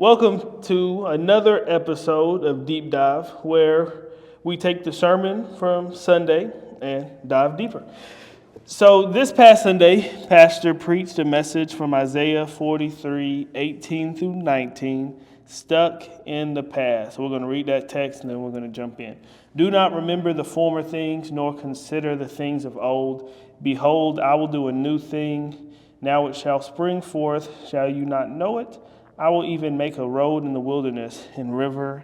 Welcome to another episode of Deep Dive, where we take the sermon from Sunday and dive deeper. So this past Sunday, Pastor preached a message from Isaiah 43, 18 through 19, stuck in the past. So we're going to read that text and then we're going to jump in. Do not remember the former things, nor consider the things of old. Behold, I will do a new thing. Now it shall spring forth. Shall you not know it? I will even make a road in the wilderness and rivers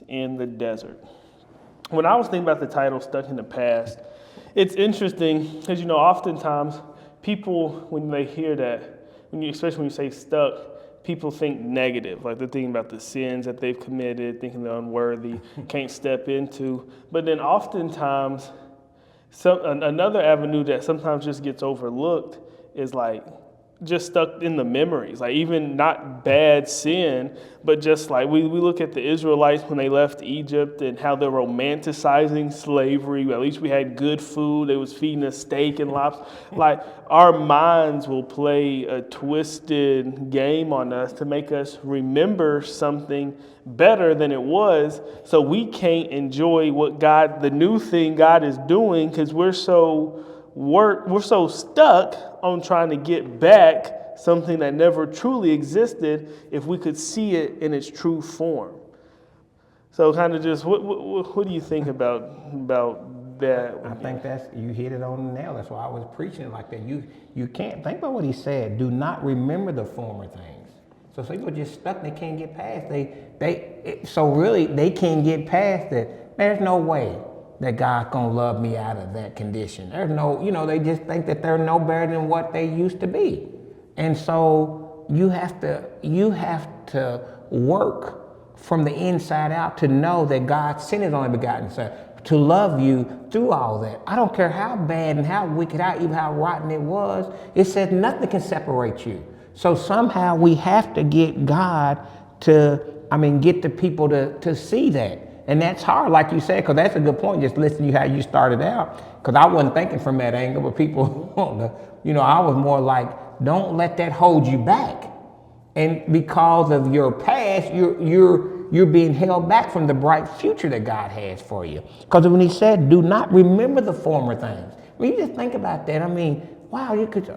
in the desert. When I was thinking about the title, Stuck in the Past, it's interesting because, oftentimes people, when they hear that, especially when you say stuck, people think negative. Like they're thinking about the sins that they've committed, thinking they're unworthy, can't step into. But then oftentimes, another avenue that sometimes just gets overlooked is like just stuck in the memories, like even not bad sin, but just like we look at the Israelites when they left Egypt and how they're romanticizing slavery. At least we had good food. They was feeding us steak and lobster. Like our minds will play a twisted game on us to make us remember something better than it was, so we can't enjoy the new thing God is doing because we're so stuck on trying to get back something that never truly existed if we could see it in its true form. So kind of just what do you think about that? I think you hit it on the nail. That's why I was preaching it like that. You can't think about what he said. Do not remember the former things. So people are just stuck. They can't get past. They can't get past it. There's no way that God's gonna love me out of that condition. There's no, they just think that they're no better than what they used to be. And so you have to work from the inside out to know that God sent his only begotten son to love you through all that. I don't care how bad and how wicked, how rotten it was. It says nothing can separate you. So somehow we have to get God get the people to see that. And that's hard, like you said, because that's a good point, just listening to how you started out. Because I wasn't thinking from that angle, but people, I was more like, don't let that hold you back. And because of your past, you're being held back from the bright future that God has for you. Because when he said, do not remember the former things. When you just think about that, wow, you could,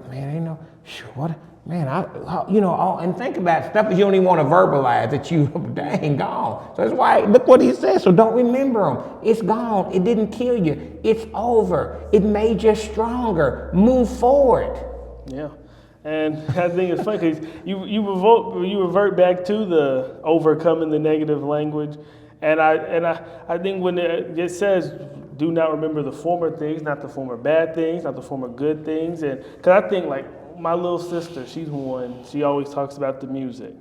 and think about stuff that you don't even want to verbalize that you dang gone. So that's why, look what he says. So don't remember them. It's gone. It didn't kill you. It's over. It made you stronger. Move forward. Yeah. And I think it's funny because you revert back to the overcoming the negative language. And I think when it says, do not remember the former things, not the former bad things, not the former good things. And because I think like, my little sister, she's one, she always talks about the music.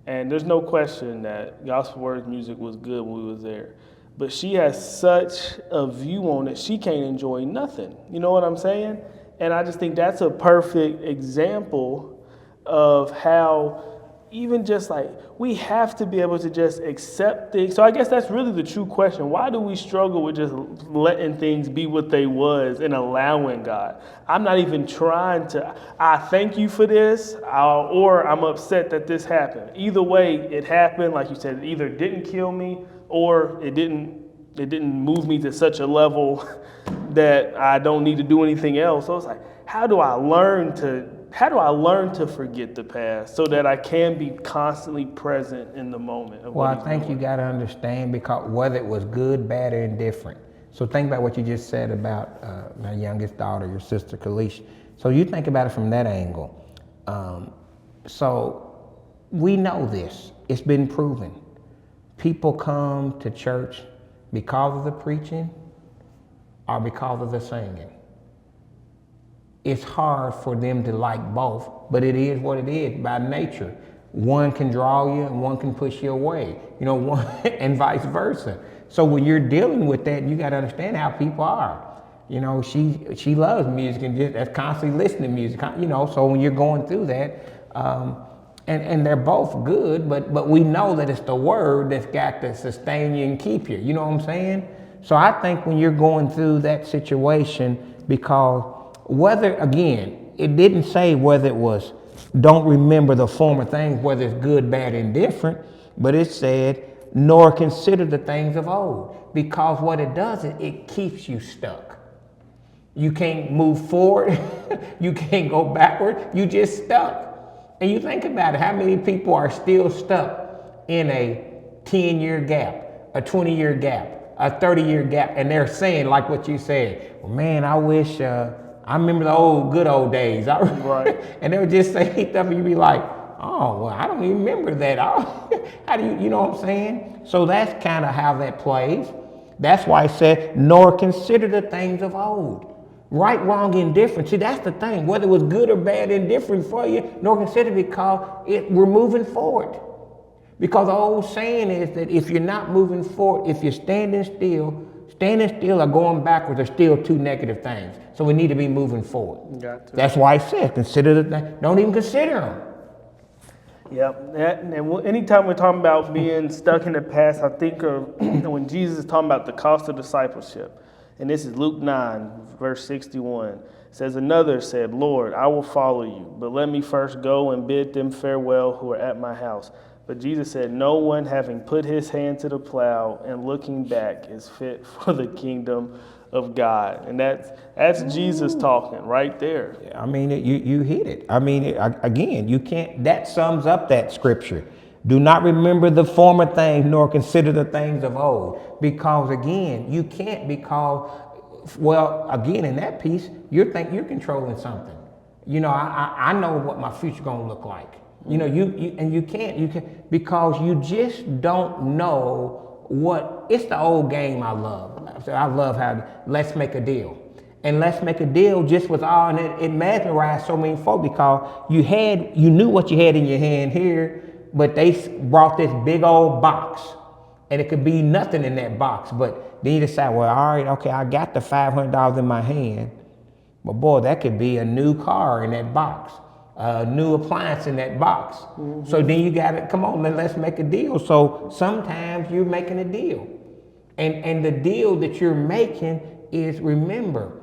And there's no question that gospel words music was good when we was there. But she has such a view on it, she can't enjoy nothing. You know what I'm saying? And I just think that's a perfect example of how even just like we have to be able to just accept things. So I guess that's really the true question. Why do we struggle with just letting things be what they was and allowing God? I'm not even trying to, I thank you for this, or I'm upset that this happened. Either way, it happened. Like you said, it either didn't kill me or it didn't move me to such a level that I don't need to do anything else. So it's like, how do I learn to forget the past so that I can be constantly present in the moment? Well, I think you got to understand because whether it was good, bad, or indifferent. So think about what you just said about my youngest daughter, your sister, Kalisha. So you think about it from that angle. So we know this. It's been proven. People come to church because of the preaching or because of the singing. It's hard for them to like both, but it is what it is by nature. One can draw you and one can push you away, and vice versa. So when you're dealing with that, you got to understand how people are. She loves music and that's constantly listening to music, so when you're going through that, and they're both good, but we know that it's the word that's got to sustain you and keep you, you know what I'm saying? So I think when you're going through that situation, because whether, again, it didn't say whether it was don't remember the former things, whether it's good, bad, indifferent, but it said, nor consider the things of old. Because what it does is it keeps you stuck. You can't move forward. You can't go backward. You just stuck. And you think about it, how many people are still stuck in a 10-year gap, a 20-year gap, a 30-year gap, and they're saying, like what you said, well, man, I wish, I remember the good old days. Right. And they would just say stuff and you'd be like, oh, well, I don't even remember that. How do you know what I'm saying? So that's kind of how that plays. That's why it said, nor consider the things of old. Right, wrong, indifferent. See, that's the thing. Whether it was good or bad, indifferent for you, nor consider, because we're moving forward. Because the old saying is that if you're not moving forward, if you're standing still or going backwards are still two negative things. So we need to be moving forward. Got to. That's why it says, consider the thing. Don't even consider them. Yep. And anytime we're talking about being stuck in the past, I think of when Jesus is talking about the cost of discipleship. And this is Luke 9, verse 61. It says, another said, Lord, I will follow you, but let me first go and bid them farewell who are at my house. But Jesus said, no one having put his hand to the plow and looking back is fit for the kingdom of God. And that's Jesus talking right there. I mean, you hit it. I mean, again, you can't, that sums up that scripture. Do not remember the former things, nor consider the things of old. Because again, you can't, because, well, again, in that piece, you're controlling something. You know, I know what my future gonna look like. You know, you can't, because you just don't know what, it's the old game I love. I love how, let's make a deal. And let's make a deal just was all, and it mesmerized so many folk, because you knew what you had in your hand here, but they brought this big old box, and it could be nothing in that box. But then you decide, well, all right, okay, I got the $500 in my hand, but boy, that could be a new car in that box, a new appliance in that box. Mm-hmm. So then you got to, come on, let's make a deal. So sometimes you're making a deal, and the deal that you're making is, remember,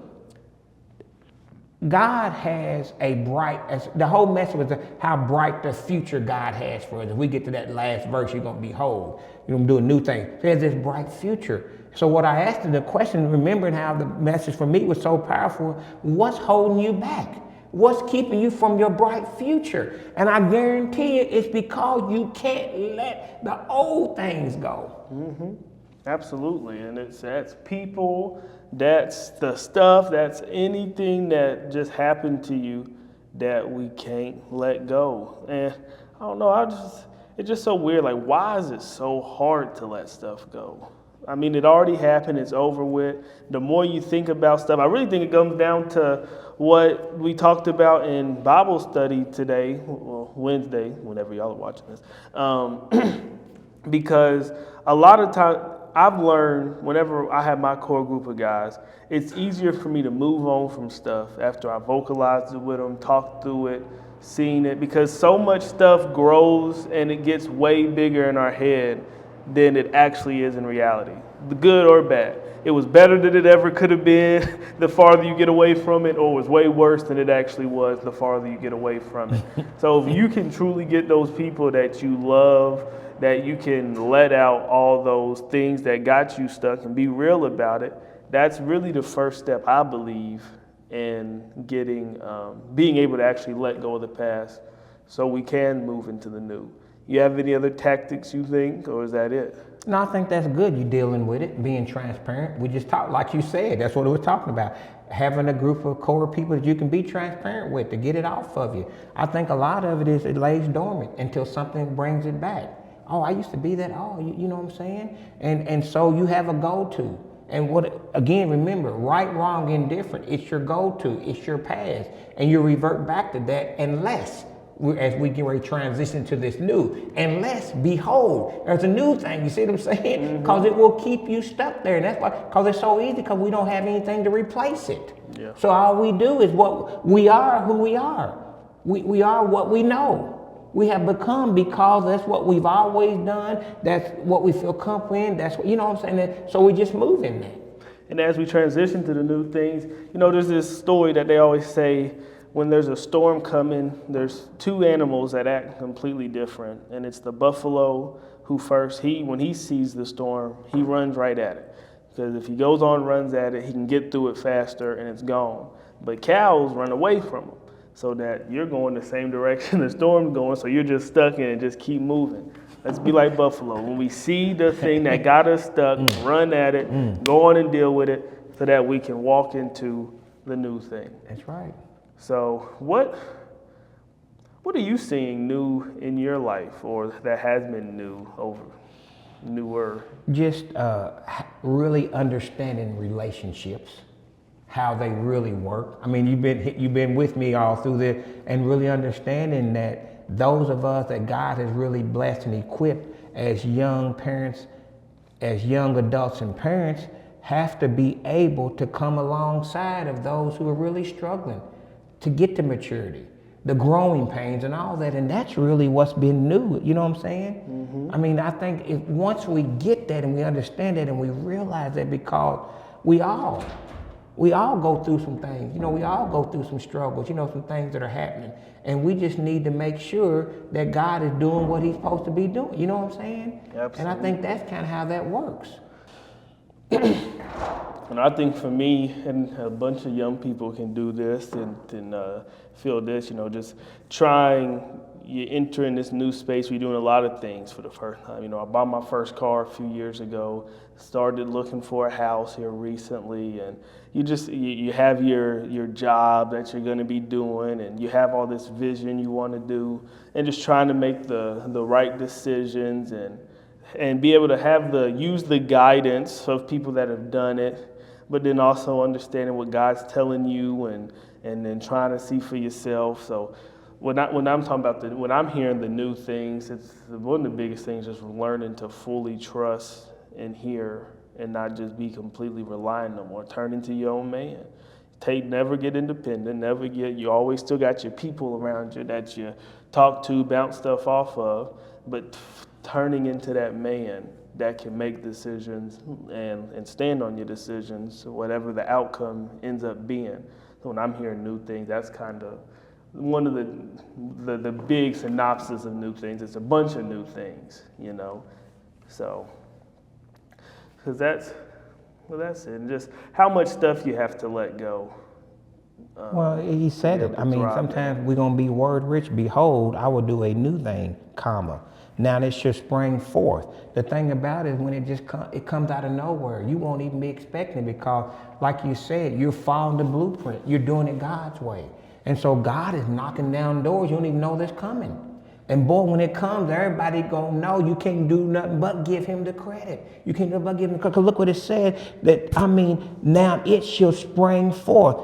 God has a bright, the whole message was how bright the future God has for us. If we get to that last verse, you're going to behold, you're going to do a new thing. There's this bright future. So what I asked the question, remembering how the message for me was so powerful, what's holding you back? What's keeping you from your bright future? And I guarantee you it's because you can't let the old things go. Mm-hmm. Absolutely. And that's people, that's the stuff, that's anything that just happened to you that we can't let go. And I don't know, it's just so weird. Like, why is it so hard to let stuff go? I mean, it already happened, it's over with. The more you think about stuff, I really think it comes down to what we talked about in Bible study today, well, Wednesday, whenever y'all are watching this. Because a lot of times, I've learned whenever I have my core group of guys, it's easier for me to move on from stuff after I vocalized it with them, talked through it, seen it, because so much stuff grows and it gets way bigger in our head than it actually is in reality, the good or bad. It was better than it ever could have been the farther you get away from it, or it was way worse than it actually was the farther you get away from it. So if you can truly get those people that you love, that you can let out all those things that got you stuck and be real about it, that's really the first step, I believe, in getting, being able to actually let go of the past so we can move into the new. You have any other tactics you think, or is that it? No, I think that's good. You dealing with it, being transparent. We just talked, like you said, that's what we were talking about. Having a group of core people that you can be transparent with to get it off of you. I think a lot of it is it lays dormant until something brings it back. Oh, I used to be that. Oh, you know what I'm saying? And so you have a go-to. And what, again, remember, right, wrong, indifferent, it's your go-to, it's your past. And you revert back to that unless, as we get ready to transition to this new, unless, behold, there's a new thing. You see what I'm saying? Because it will keep you stuck there. And that's why, because it's so easy, because we don't have anything to replace it. Yeah. So all we do is what we are, who we are. We are what we know. We have become because that's what we've always done. That's what we feel comfortable in. That's what, you know what I'm saying? So we just move in that. And as we transition to the new things, you know, there's this story that they always say when there's a storm coming, there's two animals that act completely different, and it's the buffalo who when he sees the storm, he runs right at it. Because if he goes on, runs at it, he can get through it faster and it's gone. But cows run away from them, so that you're going the same direction the storm's going, so you're just stuck in it and just keep moving. Let's be like buffalo. When we see the thing that got us stuck, run at it, go on and deal with it, so that we can walk into the new thing. That's right. So what are you seeing new in your life, or that has been newer? Just really understanding relationships, how they really work. I mean, you've been with me all through this, and really understanding that those of us that God has really blessed and equipped as young parents, as young adults and parents, have to be able to come alongside of those who are really struggling to get to maturity, the growing pains and all that. And that's really what's been new. You know what I'm saying? Mm-hmm. I mean, I think once we get that and we understand that and we realize that, because we all go through some things. You know, we all go through some struggles, you know, some things that are happening. And we just need to make sure that God is doing what he's supposed to be doing. You know what I'm saying? Absolutely. And I think that's kind of how that works. And I think for me, and a bunch of young people can do this and feel this, you know, just you enter in this new space, you're doing a lot of things for the first time. You know, I bought my first car a few years ago, started looking for a house here recently, and you have your job that you're going to be doing, and you have all this vision you want to do, and just trying to make the right decisions and be able to use the guidance of people that have done it, but then also understanding what God's telling you and then trying to see for yourself. So when I'm talking about when I'm hearing the new things, it's one of the biggest things, just learning to fully trust and hear and not just be completely reliant no more. Turn into your own man. Never get independent, you always still got your people around you that you talk to, bounce stuff off of, but turning into that man that can make decisions and stand on your decisions, whatever the outcome ends up being. So when I'm hearing new things, that's kind of one of the big synopsis of new things. It's a bunch of new things, you know. So, because that's it. And just how much stuff you have to let go. Well, he said it. I mean, sometimes we're going to be word rich. Behold, I will do a new thing, comma. Now this should spring forth. The thing about it is when it comes out of nowhere, you won't even be expecting it, because like you said, you're following the blueprint. You're doing it God's way. And so God is knocking down doors. You don't even know that's coming. And boy, when it comes, everybody gonna know. You can't do nothing but give him the credit. You can't do nothing but give him the credit. Because look what it said, now it shall spring forth.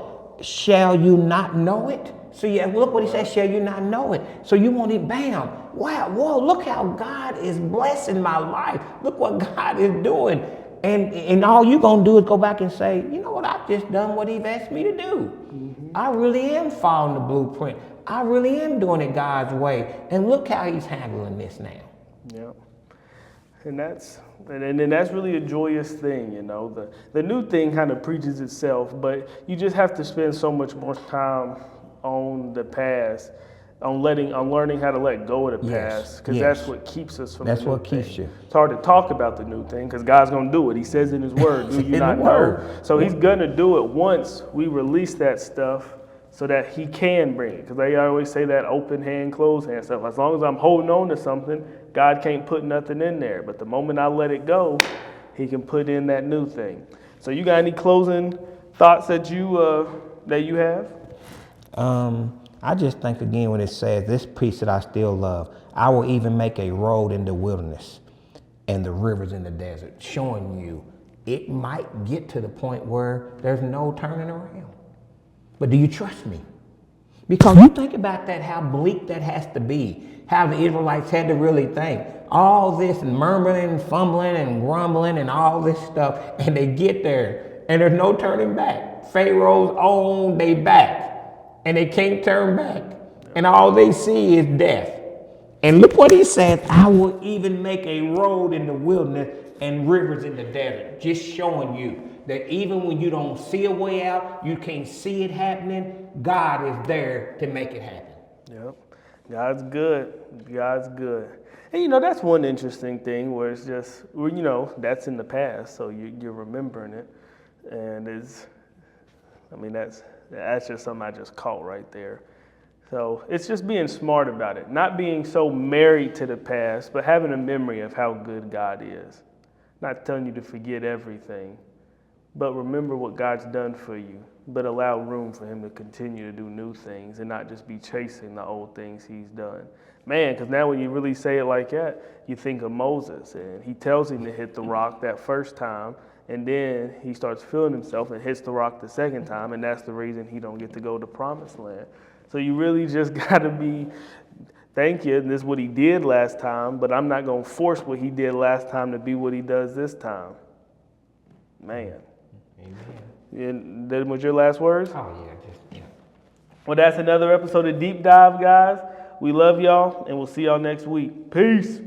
Shall you not know it? So yeah, look what he says, shall you not know it? So you won't even, bam, wow, whoa, look how God is blessing my life. Look what God is doing. And all you're going to do is go back and say, you know what, I've just done what he's asked me to do. Mm-hmm. I really am following the blueprint. I really am doing it God's way. And look how he's handling this now. Yeah. And that's really a joyous thing, you know. The new thing kind of preaches itself, but you just have to spend so much more time on the past, on learning how to let go of the past, because that's what keeps us from the new thing. That's what keeps you. It's hard to talk about the new thing because God's going to do it. He says in his word, do you not know? So he's going to do it once we release that stuff so that he can bring it. Because they always say that open hand, closed hand stuff. As long as I'm holding on to something, God can't put nothing in there. But the moment I let it go, he can put in that new thing. So you got any closing thoughts that you have? I just think again when it says this piece that I still love, I will even make a road in the wilderness and the rivers in the desert, showing you it might get to the point where there's no turning around. But do you trust me? Because you think about that, how bleak that has to be, how the Israelites had to really think. All this murmuring and fumbling and grumbling and all this stuff, and they get there and there's no turning back. Pharaoh's on they back. And they can't turn back. And all they see is death. And look what he said, I will even make a road in the wilderness and rivers in the desert. Just showing you That even when you don't see a way out, you can't see it happening, God is there to make it happen. Yep. God's good. God's good. And that's one interesting thing where it's just, that's in the past, so you're remembering it. And that's just something I just caught right there. So it's just being smart about it, not being so married to the past, but having a memory of how good God is. Not telling you to forget everything, but remember what God's done for you, but allow room for him to continue to do new things and not just be chasing the old things he's done. Man, because now when you really say it like that, you think of Moses, and he tells him to hit the rock that first time, and then he starts feeling himself and hits the rock the second time, and that's the reason he don't get to go to promised land. So you really just got to be, thank you, and this is what he did last time, but I'm not going to force what he did last time to be what he does this time. Man. Amen. And that was your last words? Oh, yeah. Well, that's another episode of Deep Dive, guys. We love y'all, and we'll see y'all next week. Peace.